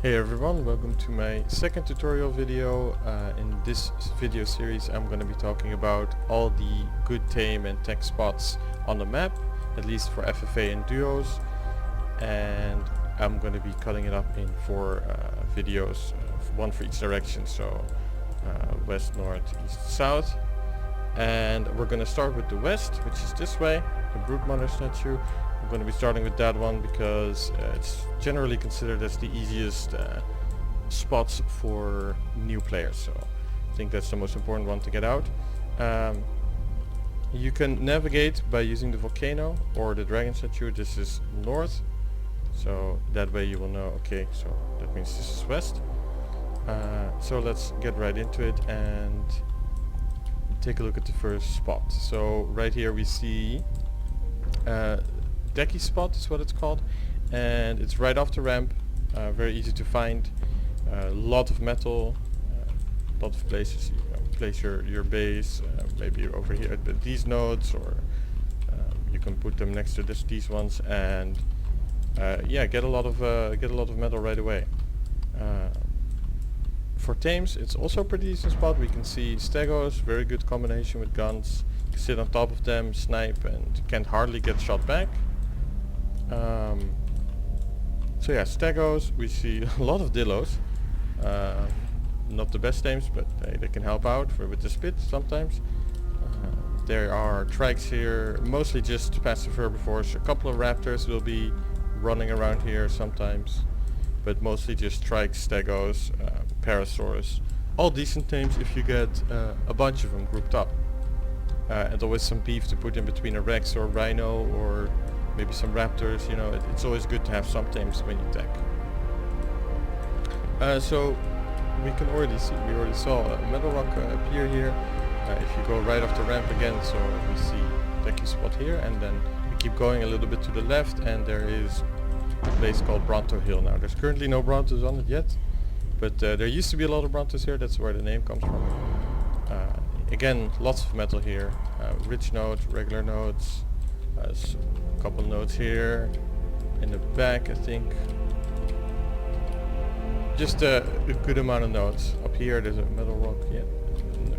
Hey everyone, welcome to my second tutorial video. In this video series I'm going to be talking about all the good tame and tech spots on the map, at least for FFA and duos, and I'm going to be cutting it up in four videos, one for each direction, so west, north, east, south. And we're going to start with the west, which is this way, the Brute Mother statue. I'm going to be starting with that one because it's generally considered as the easiest spots for new players, so I think that's the most important one to get out. You can navigate by using the volcano or the dragon statue. This is north, so that way you will know, okay, so that means this is west. So let's get right into it and take a look at the first spot. So right here we see Decky spot is what it's called, and it's right off the ramp, very easy to find, a lot of metal, a lot of places you place your base, maybe over here at these nodes, or you can put them next to these ones, and yeah, get a lot of metal right away. For tames it's also a pretty decent spot. We can see stegos, very good combination with guns. You can sit on top of them, snipe, and can't hardly get shot back. So yeah, stegos, we see a lot of dillos. Not the best tames, but they can help out with the spit sometimes. There are trikes here, mostly just passive herbivores. A couple of raptors will be running around here sometimes, but mostly just trikes, stegos, parasaurs. All decent tames if you get a bunch of them grouped up. And always some beef to put in between a rex or a rhino, or maybe some raptors. You know, it's always good to have some tames when you attack. So we already saw a metal rock appear here. If you go right off the ramp again, so we see Decky spot here, and then we keep going a little bit to the left, and there is a place called Bronto Hill. Now there's currently no Brontos on it yet, but there used to be a lot of Brontos here. That's where the name comes from. Again, lots of metal here, rich nodes, regular nodes, a couple nodes here in the back, I think. Just a good amount of nodes. Up here there's a metal rock, yeah,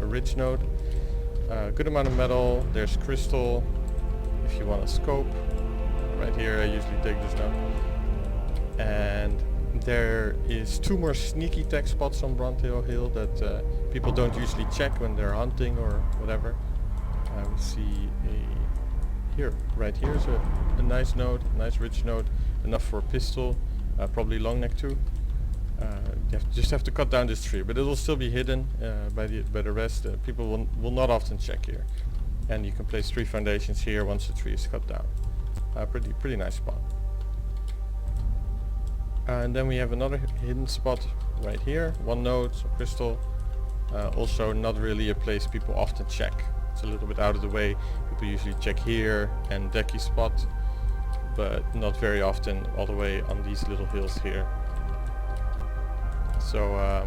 a rich node. Good amount of metal. There's crystal if you want a scope. Right here I usually take this node. And there is two more sneaky tech spots on Bronto Hill that people don't usually check when they're hunting or whatever. We see right here is a nice node, nice rich node, enough for a pistol, probably long neck too. You just have to cut down this tree, but it will still be hidden by the rest. People will not often check here, and you can place 3 foundations here once the tree is cut down. Pretty nice spot. And then we have another hidden spot right here, 1 node, so crystal. Also not really a place people often check. It's a little bit out of the way. People usually check here and Decky spot, but not very often all the way on these little hills here. So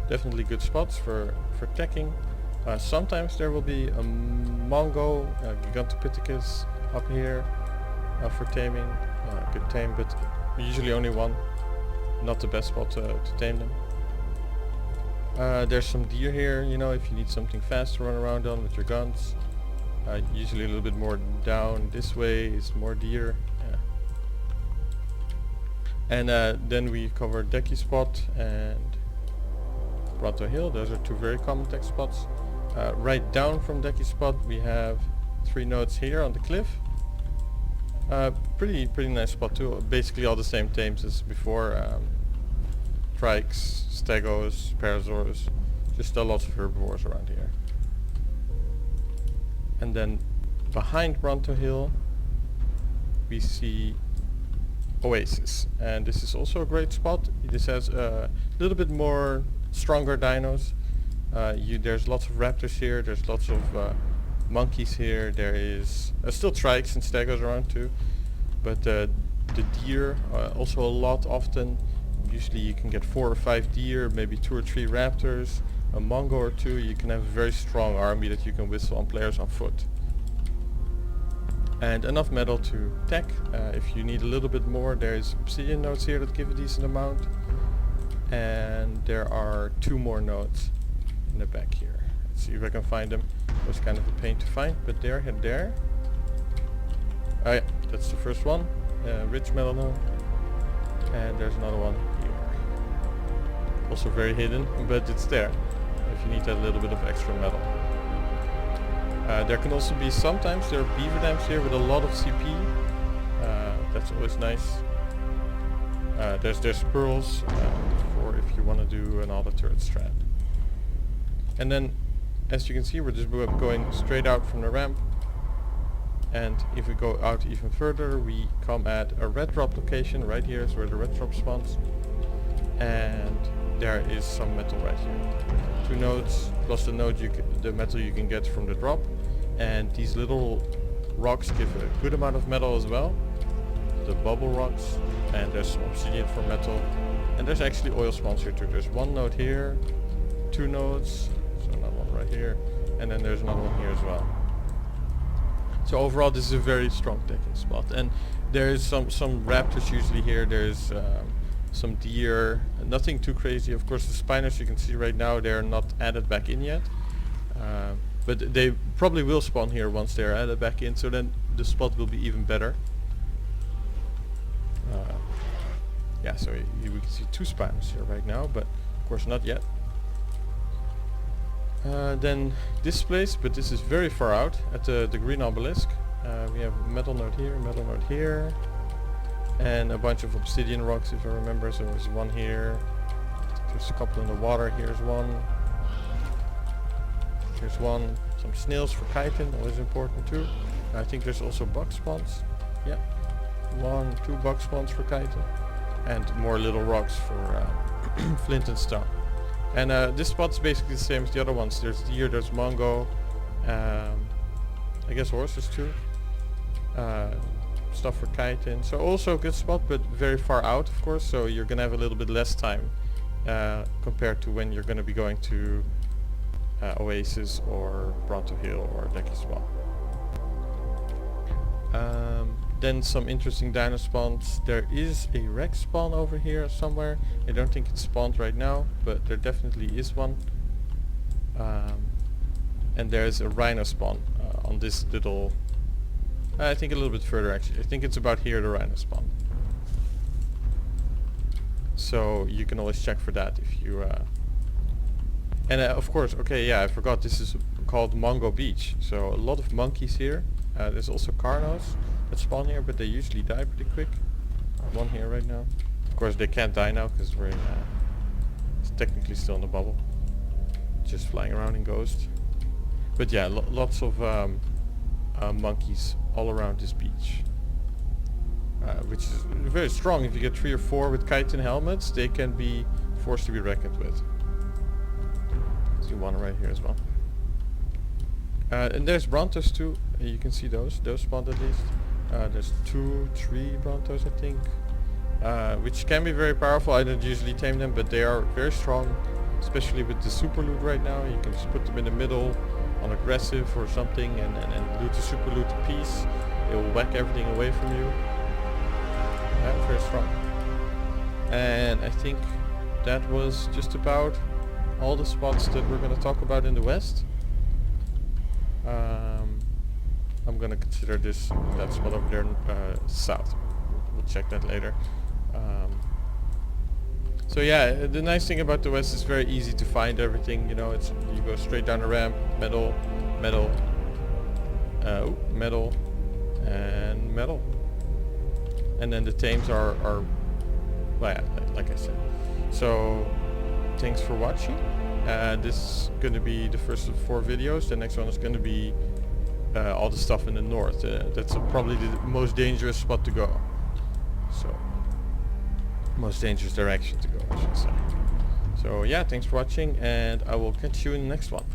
definitely good spots for teching. Sometimes there will be a Mongo, Gigantopithecus up here for taming. Good tame, but usually only one. Not the best spot to tame them. There's some deer here, you know, if you need something fast to run around on with your guns. Usually a little bit more down this way is more deer. Yeah. And then we covered Decky spot and Bronto Hill. Those are 2 very common tech spots. Right down from Decky spot we have 3 nodes here on the cliff. Pretty nice spot too. Basically all the same tames as before. Trikes, stegos, parasaurs, just a lot of herbivores around here. And then behind Bronto Hill we see Oasis, and this is also a great spot. This has a little bit more stronger dinos. There's lots of raptors here, there's lots of monkeys here, there is still trikes and stegos around too, but the deer also a lot often. Usually you can get 4 or 5 deer, maybe 2 or 3 raptors, a Mongo or 2. You can have a very strong army that you can whistle on players on foot. and enough metal to tech. If you need a little bit more, there's obsidian nodes here that give a decent amount, and there are 2 more nodes in the back here. Let's see if I can find them. It was kind of a pain to find, but they're there. Oh yeah, that's the first one, rich metal node, and there's another one here. Also very hidden, but it's there if you need that little bit of extra metal. There can also be, sometimes there are beaver dams here with a lot of CP. That's always nice. There's pearls for if you want to do an auto turret strat. And then, as you can see, we're just going straight out from the ramp. And if we go out even further, we come at a red drop location. Right here is where the red drop spawns. And there is some metal right here. 2 nodes plus the metal you can get from the drop. And these little rocks give a good amount of metal as well. The bubble rocks. And there's some obsidian for metal. And there's actually oil spawns here too. There's 1 node here, 2 nodes, so another one right here, and then there's another one here as well. So overall this is a very strong taking spot. And there's some raptors usually here. There's some deer, nothing too crazy. Of course the spiners you can see right now, they're not added back in yet. But they probably will spawn here once they're added back in, so then the spot will be even better. Yeah, so we can see 2 spiners here right now, but of course not yet. Then this place, but this is very far out at the green obelisk. We have metal node here, and a bunch of obsidian rocks if I remember. So there's 1 here, there's a couple in the water. Here's 1. Here's 1. Some snails for chitin, always important too. I think there's also bug spawns. Yeah, 1, 2 bug spawns for chitin, and more little rocks for flint and stone. And this spot's basically the same as the other ones. There's deer, there's mongo, I guess horses too. Stuff for chitin. So also a good spot, but very far out of course, so you're gonna have a little bit less time compared to when you're gonna be going to Oasis or Bronto Hill or Decky Spawn. Then some interesting dino spawns. There is a Rex spawn over here somewhere. I don't think it's spawned right now, but there definitely is one. And there's a rhino spawn on this little, I think a little bit further actually. I think it's about here, the rhino spawn. So you can always check for that if you... And of course, okay, yeah, I forgot, this is called Mongo Beach. So a lot of monkeys here. There's also carnos that spawn here, but they usually die pretty quick. 1 here right now. Of course they can't die now because we're in, it's technically still in the bubble. Just flying around in Ghost. But yeah, lots of monkeys all around this beach. Which is very strong. If you get 3 or 4 with chitin helmets, they can be forced to be reckoned with. See 1 right here as well. And there's Brontos too. You can see those spawned at least. There's 2, 3 Brontos I think. Which can be very powerful. I don't usually tame them, but they are very strong. Especially with the super loot right now. You can just put them in the middle on aggressive or something and loot the super loot a piece. It will whack everything away from you. Yeah, very strong. And I think that was just about all the spots that we're going to talk about in the west. I'm gonna consider that spot over there south. We'll check that later. So yeah, the nice thing about the west is very easy to find everything. You know, you go straight down the ramp, metal, metal, metal, and metal. And then the tames are well, yeah, like I said. So thanks for watching. This is going to be the first of 4 videos. The next one is going to be all the stuff in the north. That's probably the most dangerous spot to go. So, most dangerous direction to go, I should say. So yeah, thanks for watching, and I will catch you in the next one.